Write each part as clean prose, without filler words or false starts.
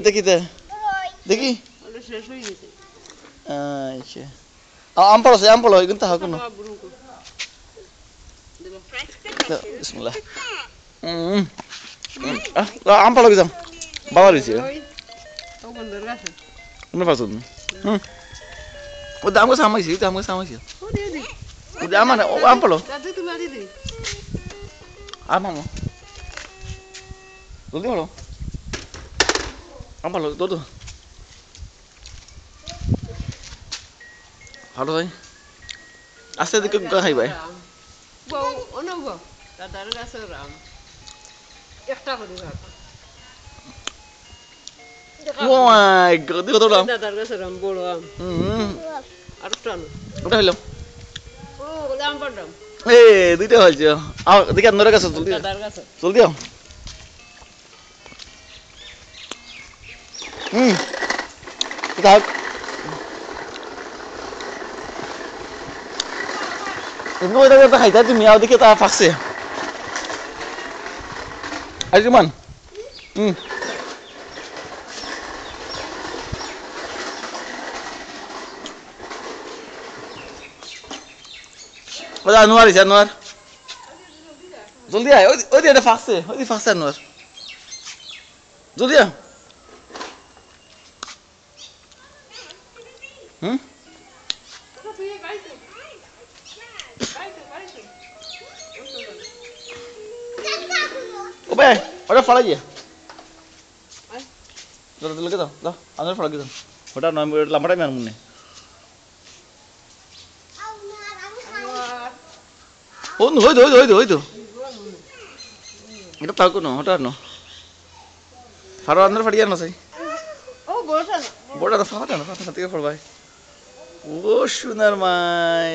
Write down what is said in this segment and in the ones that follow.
দেখি দেখি আম পড়ো আম পড়ো কিন্তু হাকুন বিসমিল্লাহ আম পড়ো কি যাম বাবা রয়েছে পারছো ও দাম গাছ আমাইছি দাম গাছ আমাইছি আমার আম পড়ো আম আম জলদি পড়ো আম পড়ো তো ভালো ভাই আস্তে দিকে খাই ভাই দাদার গাছের আম একটা করে ও মাই গড দেখো তো আম দাদার গাছের আম বড় আম আর একটা আনো ওটা হইলো ও আম পড়লাম এ দুইটা হয়েছে দেখি আপনার কাছে জলদি দাদার গাছে জলদি আও থাক এমনি ওইটা একটা খাইতা তুমি আও দেখে তা ফাঁকছে আইজুমান ওটা আনোয়ার ইসে আনোয়ার জলদি আয় ওই দিয়ে এটা ফাঁকছে ওই দিয়ে ফাঁকছে আনোয়ার জলদি আ ও ভাই ওটা ফাড়াই গিয়ে লগে দাও দাও আনোয়ার ফাড়া গিয়ে ওটা নয় লাম্বাটাই মেন মনে ও হইতো এটা তাও কোনো ওটা ন ফাড়ো আনোয়ার ফাড়িয়ে আনো চাই ও বড়টা বড়টা তো ফাটা না ফাটা থেকে ফড়বাই ও সোনার মাই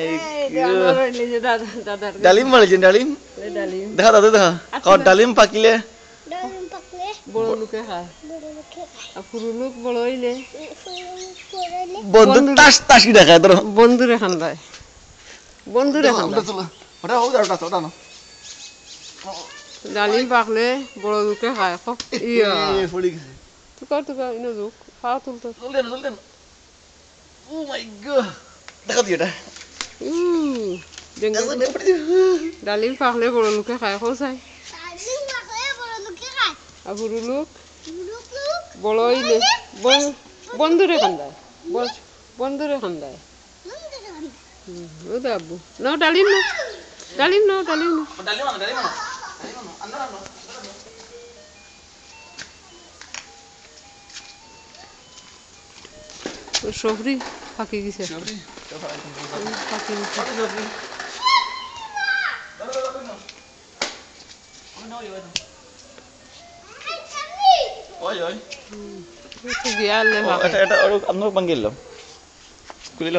ডালিম মারিছেন ডালিম দেখা দাদা দেখা কারণ ডালিম পাকিলে বড় লোকে খায় আর পুরো লোক বড় হইলে বন্ধু তাস তাসি দেখায় তোর বন্ধুরে খান্দায় বন্ধুরে খান্দায় ওটা হোক ওটা ওটা না ডালিম পাকলে বড় লোকে খায় ইয়া পড়ে গেছে তুকা ইনো যোগ খাওয়া তুলতো চলতেন ও মাই গড দেখা দিও এটা ডালিম পাকলে বড় লোকে খায় খোঁচাই আর পুরো লোক বড় হইলে বন্ধুরে খান্দায় বন্ধুরে খান্দায় ও দাবু নাও ডালিম না ডালিম না সবরি ফাঁকি গেছে ফাঁকি গেছে এটা আপনার বাঙ্গিল খুলিল